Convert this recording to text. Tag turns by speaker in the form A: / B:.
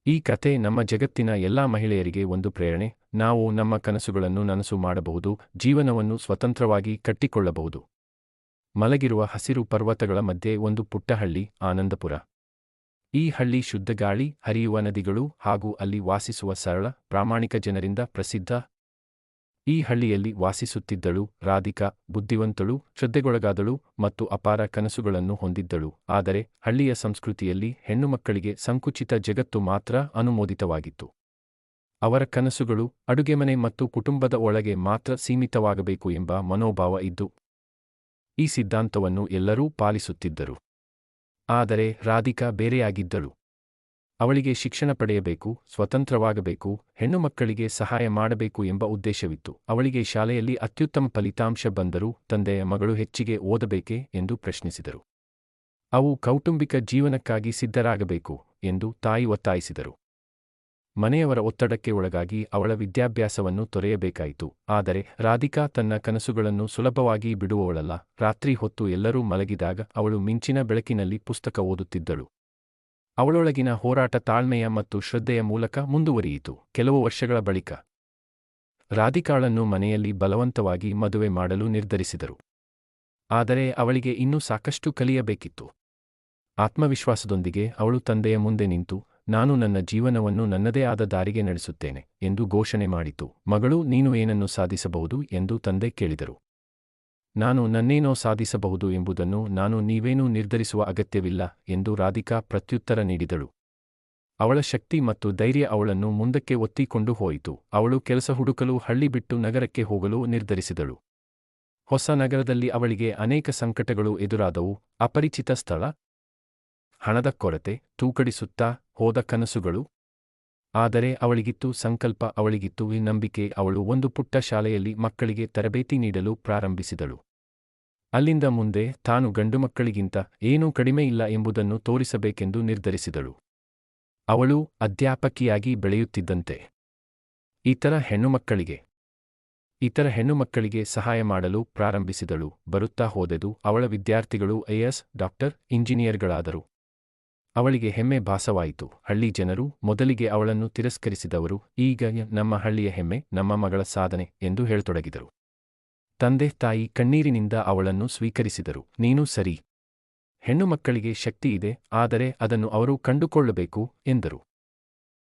A: ಈ ಕಥೆ ನಮ್ಮ ಜಗತ್ತಿನ ಎಲ್ಲಾ ಮಹಿಳೆಯರಿಗೆ ಒಂದು ಪ್ರೇರಣೆ. ನಾವು ನಮ್ಮ ಕನಸುಗಳನ್ನು ನನಸು ಮಾಡಬಹುದು, ಜೀವನವನ್ನು ಸ್ವತಂತ್ರವಾಗಿ ಕಟ್ಟಿಕೊಳ್ಳಬಹುದು. ಮಲಗಿರುವ ಹಸಿರು ಪರ್ವತಗಳ ಮಧ್ಯೆ ಒಂದು ಪುಟ್ಟ ಹಳ್ಳಿ, ಆನಂದಪುರ. ಈ ಹಳ್ಳಿ ಶುದ್ಧ ಗಾಳಿ, ಹರಿಯುವ ನದಿಗಳು ಹಾಗೂ ಅಲ್ಲಿ ವಾಸಿಸುವ ಸರಳ, ಪ್ರಾಮಾಣಿಕ ಜನರಿಂದ ಪ್ರಸಿದ್ಧ. ಈ ಹಳ್ಳಿಯಲ್ಲಿ ವಾಸಿಸುತ್ತಿದ್ದಳು ರಾಧಿಕಾ, ಬುದ್ಧಿವಂತಳು, ಶ್ರದ್ಧೆಗೊಳಗಾದಳು ಮತ್ತು ಅಪಾರ ಕನಸುಗಳನ್ನು ಹೊಂದಿದ್ದಳು. ಆದರೆ ಹಳ್ಳಿಯ ಸಂಸ್ಕೃತಿಯಲ್ಲಿ ಹೆಣ್ಣುಮಕ್ಕಳಿಗೆ ಸಂಕುಚಿತ ಜಗತ್ತು ಮಾತ್ರ ಅನುಮೋದಿತವಾಗಿತ್ತು. ಅವರ ಕನಸುಗಳು ಅಡುಗೆಮನೆ ಮತ್ತು ಕುಟುಂಬದ ಒಳಗೆ ಮಾತ್ರ ಸೀಮಿತವಾಗಬೇಕು ಎಂಬ ಮನೋಭಾವ ಇದ್ದು. ಈ ಸಿದ್ಧಾಂತವನ್ನು ಎಲ್ಲರೂ ಪಾಲಿಸುತ್ತಿದ್ದರು. ಆದರೆ ರಾಧಿಕಾ ಬೇರೆಯಾಗಿದ್ದಳು. ಅವಳಿಗೆ ಶಿಕ್ಷಣ ಪಡೆಯಬೇಕು, ಸ್ವತಂತ್ರವಾಗಬೇಕು, ಹೆಣ್ಣುಮಕ್ಕಳಿಗೆ ಸಹಾಯ ಮಾಡಬೇಕು ಎಂಬ ಉದ್ದೇಶವಿತ್ತು. ಅವಳಿಗೆ ಶಾಲೆಯಲ್ಲಿ ಅತ್ಯುತ್ತಮ ಫಲಿತಾಂಶ ಬಂದರೂ ತಂದೆಯ ಮಗಳು ಹೆಚ್ಚಿಗೆ ಓದಬೇಕೇ ಎಂದು ಪ್ರಶ್ನಿಸಿದರು. ಅವು ಕೌಟುಂಬಿಕ ಜೀವನಕ್ಕಾಗಿ ಸಿದ್ಧರಾಗಬೇಕು ಎಂದು ತಾಯಿ ಒತ್ತಾಯಿಸಿದರು. ಮನೆಯವರ ಒತ್ತಡಕ್ಕೆ ಒಳಗಾಗಿ ಅವಳ ವಿದ್ಯಾಭ್ಯಾಸವನ್ನು ತೊರೆಯಬೇಕಾಯಿತು. ಆದರೆ ರಾಧಿಕಾ ತನ್ನ ಕನಸುಗಳನ್ನು ಸುಲಭವಾಗಿ ಬಿಡುವವಳಲ್ಲ. ರಾತ್ರಿ ಹೊತ್ತು ಎಲ್ಲರೂ ಮಲಗಿದಾಗ ಅವಳು ಮಿಂಚಿನ ಬೆಳಕಿನಲ್ಲಿ ಪುಸ್ತಕ ಓದುತ್ತಿದ್ದಳು. ಅವಳೊಳಗಿನ ಹೋರಾಟ ತಾಳ್ಮೆಯ ಮತ್ತು ಶ್ರದ್ಧೆಯ ಮೂಲಕ ಮುಂದುವರಿಯಿತು. ಕೆಲವು ವರ್ಷಗಳ ಬಳಿಕ ರಾಧಿಕಾಳನ್ನು ಮನೆಯಲ್ಲಿ ಬಲವಂತವಾಗಿ ಮದುವೆ ಮಾಡಲು ನಿರ್ಧರಿಸಿದರು. ಆದರೆ ಅವಳಿಗೆ ಇನ್ನೂ ಸಾಕಷ್ಟು ಕಲಿಯಬೇಕಿತ್ತು. ಆತ್ಮವಿಶ್ವಾಸದೊಂದಿಗೆ ಅವಳು ತಂದೆಯ ಮುಂದೆ ನಿಂತು, ನಾನು ನನ್ನ ಜೀವನವನ್ನು ನನ್ನದೇ ಆದ ದಾರಿಗೆ ನಡೆಸುತ್ತೇನೆ ಎಂದು ಘೋಷಣೆ ಮಾಡಿತು. ಮಗಳು, ನೀನು ಏನನ್ನು ಸಾಧಿಸಬಹುದು ಎಂದು ತಂದೆ ಕೇಳಿದರು. ನಾನು ನನ್ನೇನೋ ಸಾಧಿಸಬಹುದು ಎಂಬುದನ್ನು ನೀವೇನೂ ನಿರ್ಧರಿಸುವ ಅಗತ್ಯವಿಲ್ಲ ಎಂದು ರಾಧಿಕಾ ಪ್ರತ್ಯುತ್ತರ ನೀಡಿದಳು. ಅವಳ ಶಕ್ತಿ ಮತ್ತು ಧೈರ್ಯ ಅವಳನ್ನು ಮುಂದಕ್ಕೆ ಒತ್ತಿಕೊಂಡು ಹೋಯಿತು. ಅವಳು ಕೆಲಸ ಹುಡುಕಲು ಹಳ್ಳಿ ಬಿಟ್ಟು ನಗರಕ್ಕೆ ಹೋಗಲು ನಿರ್ಧರಿಸಿದಳು. ಹೊಸ ನಗರದಲ್ಲಿ ಅವಳಿಗೆ ಅನೇಕ ಸಂಕಟಗಳು ಎದುರಾದವು. ಅಪರಿಚಿತ ಸ್ಥಳ, ಹಣದ ಕೊರತೆ, ತೂಕಡಿಸುತ್ತಾ ಹೋದ ಕನಸುಗಳು. ಆದರೆ ಅವಳಿಗಿತ್ತು ಸಂಕಲ್ಪ, ಅವಳಿಗಿತ್ತು ನಂಬಿಕೆ. ಅವಳು ಒಂದು ಪುಟ್ಟ ಶಾಲೆಯಲ್ಲಿ ಮಕ್ಕಳಿಗೆ ತರಬೇತಿ ನೀಡಲು ಪ್ರಾರಂಭಿಸಿದಳು. ಅಲ್ಲಿಂದ ಮುಂದೆ ತಾನು ಗಂಡುಮಕ್ಕಳಿಗಿಂತ ಏನೂ ಕಡಿಮೆ ಇಲ್ಲ ಎಂಬುದನ್ನು ತೋರಿಸಬೇಕೆಂದು ನಿರ್ಧರಿಸಿದಳು. ಅವಳು ಅಧ್ಯಾಪಕಿಯಾಗಿ ಬೆಳೆಯುತ್ತಿದ್ದಂತೆ ಇತರ ಹೆಣ್ಣುಮಕ್ಕಳಿಗೆ ಸಹಾಯ ಮಾಡಲು ಪ್ರಾರಂಭಿಸಿದಳು. ಬರುತ್ತಾ ಹೋದೆದು ಅವಳ ವಿದ್ಯಾರ್ಥಿಗಳು ಐಎಎಸ್, ಡಾಕ್ಟರ್, ಇಂಜಿನಿಯರ್ಗಳಾದರು. ಅವಳಿಗೆ ಹೆಮ್ಮೆ ಭಾಸವಾಯಿತು. ಹಳ್ಳಿ ಜನರು ಮೊದಲಿಗೆ ಅವಳನ್ನು ತಿರಸ್ಕರಿಸಿದವರು ಈಗ ನಮ್ಮ ಹಳ್ಳಿಯ ಹೆಮ್ಮೆ, ನಮ್ಮ ಮಗಳ ಸಾಧನೆ ಎಂದು ಹೇಳತೊಡಗಿದರು. ತಂದೆ ತಾಯಿ ಕಣ್ಣೀರಿನಿಂದ ಅವಳನ್ನು ಸ್ವೀಕರಿಸಿದರು. ನೀನು ಸರಿ, ಹೆಣ್ಣುಮಕ್ಕಳಿಗೆ ಶಕ್ತಿ ಇದೆ, ಆದರೆ ಅದನ್ನು ಅವರು ಕಂಡುಕೊಳ್ಳಬೇಕು ಎಂದರು.